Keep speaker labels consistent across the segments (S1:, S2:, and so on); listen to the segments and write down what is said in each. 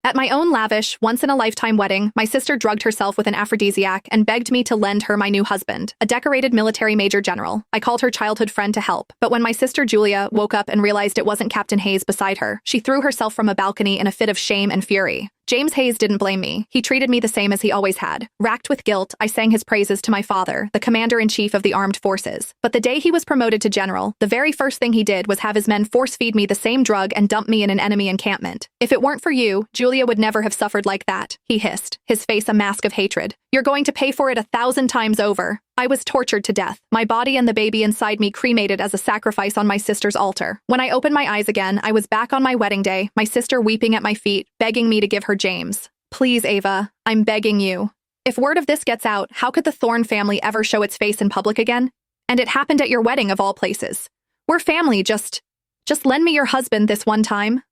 S1: At my own lavish, once-in-a-lifetime wedding, my sister drugged herself with an aphrodisiac and begged me to lend her my new husband, a decorated military major general. I called her childhood friend to help, but when my sister Julia woke up and realized it wasn't Captain Hayes beside her, she threw herself from a balcony in a fit of shame and fury. James Hayes didn't blame me. He treated me the same as he always had. Racked with guilt, I sang his praises to my father, the commander-in-chief of the armed forces. But the day he was promoted to general, the very first thing he did was have his men force-feed me the same drug and dump me in an enemy encampment. If it weren't for you, Julia would never have suffered like that, he hissed, his face a mask of hatred. You're going to pay for it 1,000 times over. I was tortured to death, my body and the baby inside me cremated as a sacrifice on my sister's altar. When I opened my eyes again, I was back on my wedding day, my sister weeping at my feet, begging me to give her James. Please, Ava, I'm begging you. If word of this gets out, how could the Thorne family ever show its face in public again? And it happened at your wedding of all places. We're family, just lend me your husband this one time.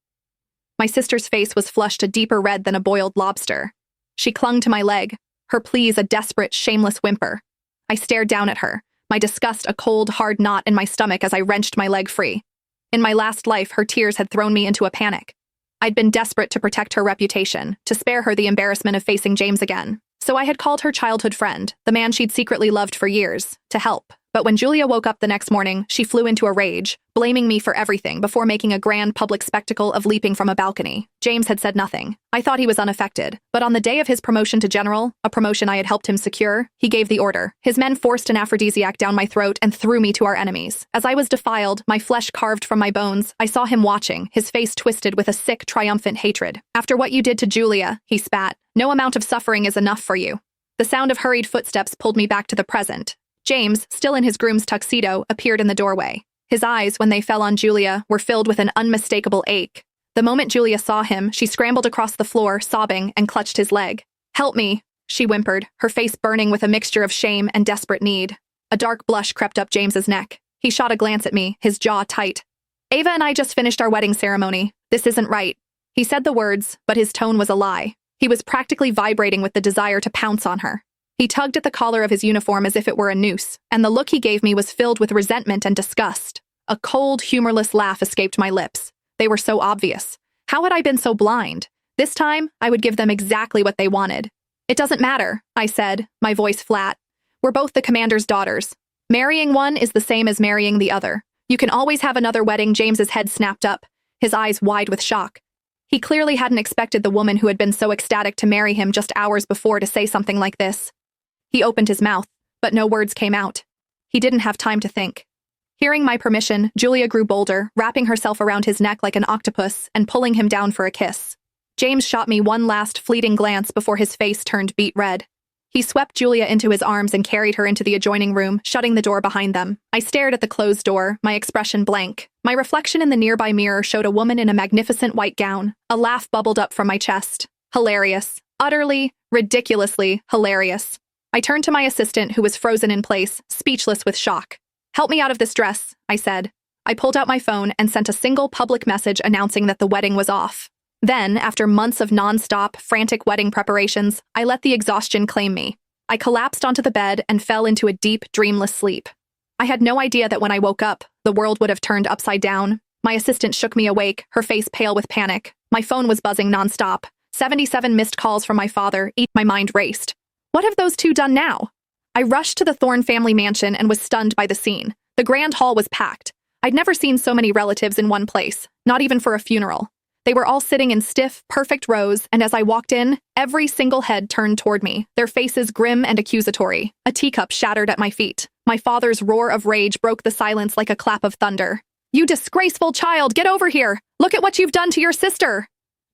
S1: My sister's face was flushed a deeper red than a boiled lobster. She clung to my leg, her pleas a desperate, shameless whimper. I stared down at her, my disgust a cold, hard knot in my stomach as I wrenched my leg free. In my last life, her tears had thrown me into a panic. I'd been desperate to protect her reputation, to spare her the embarrassment of facing James again. So I had called her childhood friend, the man she'd secretly loved for years, to help. But when Julia woke up the next morning, she flew into a rage, blaming me for everything before making a grand public spectacle of leaping from a balcony. James had said nothing. I thought he was unaffected. But on the day of his promotion to general, a promotion I had helped him secure, he gave the order. His men forced an aphrodisiac down my throat and threw me to our enemies. As I was defiled, my flesh carved from my bones, I saw him watching, his face twisted with a sick, triumphant hatred. After what you did to Julia, he spat, no amount of suffering is enough for you. The sound of hurried footsteps pulled me back to the present. James, still in his groom's tuxedo, appeared in the doorway. His eyes, when they fell on Julia, were filled with an unmistakable ache. The moment Julia saw him, she scrambled across the floor, sobbing, and clutched his leg. "Help me," she whimpered, her face burning with a mixture of shame and desperate need. A dark blush crept up James's neck. He shot a glance at me, his jaw tight. "Ava and I just finished our wedding ceremony. This isn't right." He said the words, but his tone was a lie. He was practically vibrating with the desire to pounce on her. He tugged at the collar of his uniform as if it were a noose, and the look he gave me was filled with resentment and disgust. A cold, humorless laugh escaped my lips. They were so obvious. How had I been so blind? This time, I would give them exactly what they wanted. "It doesn't matter," I said, my voice flat. "We're both the commander's daughters. Marrying one is the same as marrying the other. You can always have another wedding." James's head snapped up, his eyes wide with shock. He clearly hadn't expected the woman who had been so ecstatic to marry him just hours before to say something like this. He opened his mouth, but no words came out. He didn't have time to think. Hearing my permission, Julia grew bolder, wrapping herself around his neck like an octopus and pulling him down for a kiss. James shot me one last fleeting glance before his face turned beet red. He swept Julia into his arms and carried her into the adjoining room, shutting the door behind them. I stared at the closed door, my expression blank. My reflection in the nearby mirror showed a woman in a magnificent white gown. A laugh bubbled up from my chest. Hilarious. Utterly, ridiculously hilarious. I turned to my assistant, who was frozen in place, speechless with shock. "Help me out of this dress," I said. I pulled out my phone and sent a single public message announcing that the wedding was off. Then, after months of non-stop, frantic wedding preparations, I let the exhaustion claim me. I collapsed onto the bed and fell into a deep, dreamless sleep. I had no idea that when I woke up, the world would have turned upside down. My assistant shook me awake, her face pale with panic. My phone was buzzing non-stop. 77 missed calls from my father. My mind raced. What have those two done now? I rushed to the Thorne family mansion and was stunned by the scene. The grand hall was packed. I'd never seen so many relatives in one place, not even for a funeral. They were all sitting in stiff, perfect rows, and as I walked in, every single head turned toward me, their faces grim and accusatory. A teacup shattered at my feet. My father's roar of rage broke the silence like a clap of thunder. "You disgraceful child, get over here! Look at what you've done to your sister!"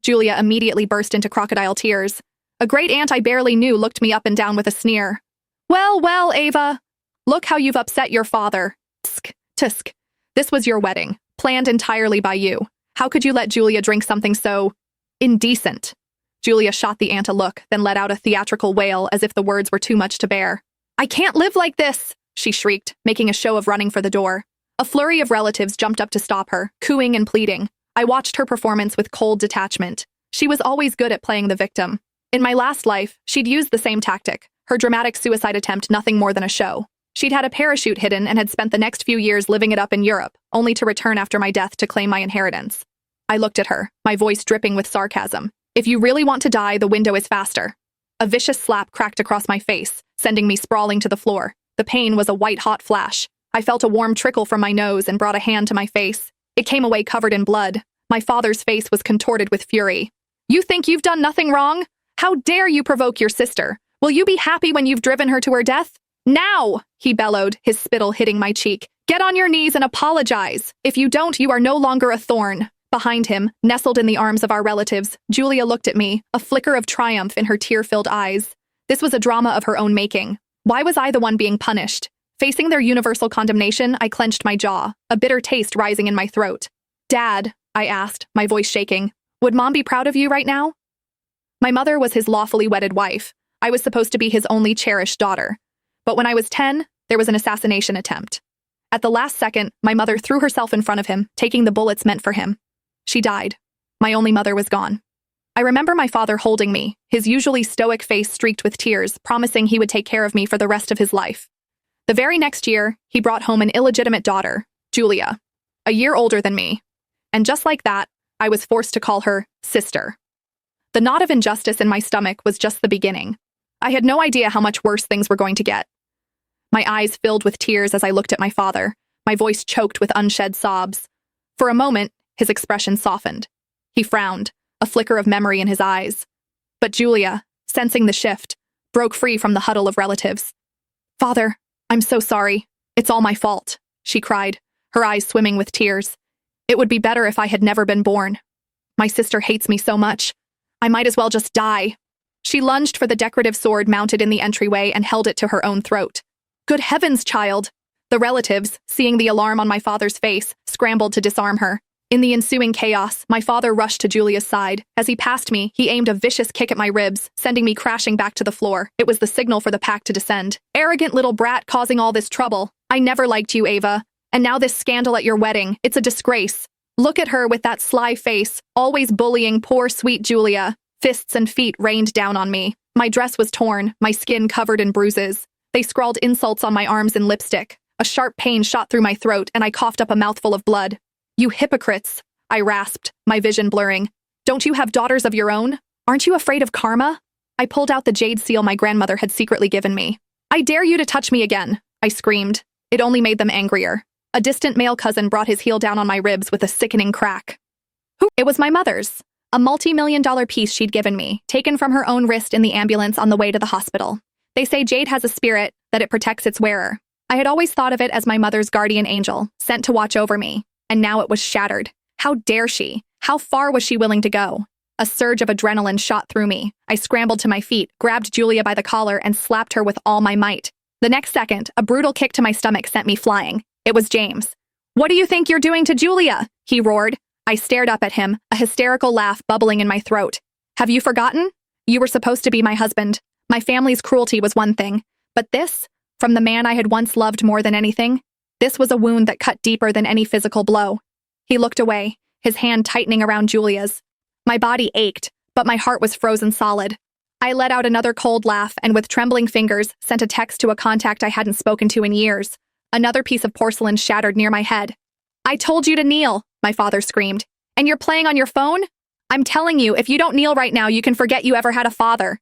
S1: Julia immediately burst into crocodile tears. A great aunt I barely knew looked me up and down with a sneer. Well, well, Ava. Look how you've upset your father. Tsk, tsk. This was your wedding, planned entirely by you. How could you let Julia drink something so indecent?" Julia shot the aunt a look, then let out a theatrical wail as if the words were too much to bear. "I can't live like this!" she shrieked, making a show of running for the door. A flurry of relatives jumped up to stop her, cooing and pleading. I watched her performance with cold detachment. She was always good at playing the victim. In my last life, she'd used the same tactic, her dramatic suicide attempt nothing more than a show. She'd had a parachute hidden and had spent the next few years living it up in Europe, only to return after my death to claim my inheritance. I looked at her, my voice dripping with sarcasm. If you really want to die, the window is faster. A vicious slap cracked across my face, sending me sprawling to the floor. The pain was a white-hot flash. I felt a warm trickle from my nose and brought a hand to my face. It came away covered in blood. My father's face was contorted with fury. You think you've done nothing wrong? How dare you provoke your sister? Will you be happy when you've driven her to her death? Now, he bellowed, his spittle hitting my cheek. Get on your knees and apologize. If you don't, you are no longer a thorn. Behind him, nestled in the arms of our relatives, Julia looked at me, a flicker of triumph in her tear-filled eyes. This was a drama of her own making. Why was I the one being punished? Facing their universal condemnation, I clenched my jaw, a bitter taste rising in my throat. Dad, I asked, my voice shaking, would Mom be proud of you right now? My mother was his lawfully wedded wife. I was supposed to be his only cherished daughter. But when I was 10, there was an assassination attempt. At the last second, my mother threw herself in front of him, taking the bullets meant for him. She died. My only mother was gone. I remember my father holding me, his usually stoic face streaked with tears, promising he would take care of me for the rest of his life. The very next year, he brought home an illegitimate daughter, Julia, a year older than me. And just like that, I was forced to call her sister. The knot of injustice in my stomach was just the beginning. I had no idea how much worse things were going to get. My eyes filled with tears as I looked at my father, my voice choked with unshed sobs. For a moment, his expression softened. He frowned, a flicker of memory in his eyes. But Julia, sensing the shift, broke free from the huddle of relatives. Father, I'm so sorry. It's all my fault, she cried, her eyes swimming with tears. It would be better if I had never been born. My sister hates me so much. I might as well just die. She lunged for the decorative sword mounted in the entryway and held it to her own throat. Good heavens, child! The relatives, seeing the alarm on my father's face, scrambled to disarm her. In the ensuing chaos, my father rushed to Julia's side. As he passed me, he aimed a vicious kick at my ribs, sending me crashing back to the floor. It was the signal for the pack to descend. Arrogant little brat causing all this trouble. I never liked you, Ava. And now this scandal at your wedding. It's a disgrace. Look at her with that sly face, always bullying poor sweet Julia. Fists and feet rained down on me. My dress was torn, my skin covered in bruises. They scrawled insults on my arms in lipstick. A sharp pain shot through my throat, and I coughed up a mouthful of blood. You hypocrites, I rasped, my vision blurring. Don't you have daughters of your own? Aren't you afraid of karma? I pulled out the jade seal my grandmother had secretly given me. I dare you to touch me again, I screamed. It only made them angrier. A distant male cousin brought his heel down on my ribs with a sickening crack. It was my mother's. A multi-million-dollar piece she'd given me, taken from her own wrist in the ambulance on the way to the hospital. They say jade has a spirit, that it protects its wearer. I had always thought of it as my mother's guardian angel, sent to watch over me, and now it was shattered. How dare she? How far was she willing to go? A surge of adrenaline shot through me. I scrambled to my feet, grabbed Julia by the collar, and slapped her with all my might. The next second, a brutal kick to my stomach sent me flying. It was James. What do you think you're doing to Julia? He roared. I stared up at him, a hysterical laugh bubbling in my throat. Have you forgotten? You were supposed to be my husband. My family's cruelty was one thing, but this, from the man I had once loved more than anything, this was a wound that cut deeper than any physical blow. He looked away, his hand tightening around Julia's. My body ached, but my heart was frozen solid. I let out another cold laugh and with trembling fingers sent a text to a contact I hadn't spoken to in years. Another piece of porcelain shattered near my head. I told you to kneel, my father screamed. And you're playing on your phone? I'm telling you, if you don't kneel right now, you can forget you ever had a father.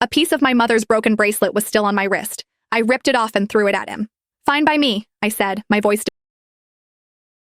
S1: A piece of my mother's broken bracelet was still on my wrist. I ripped it off and threw it at him. Fine by me, I said, my voice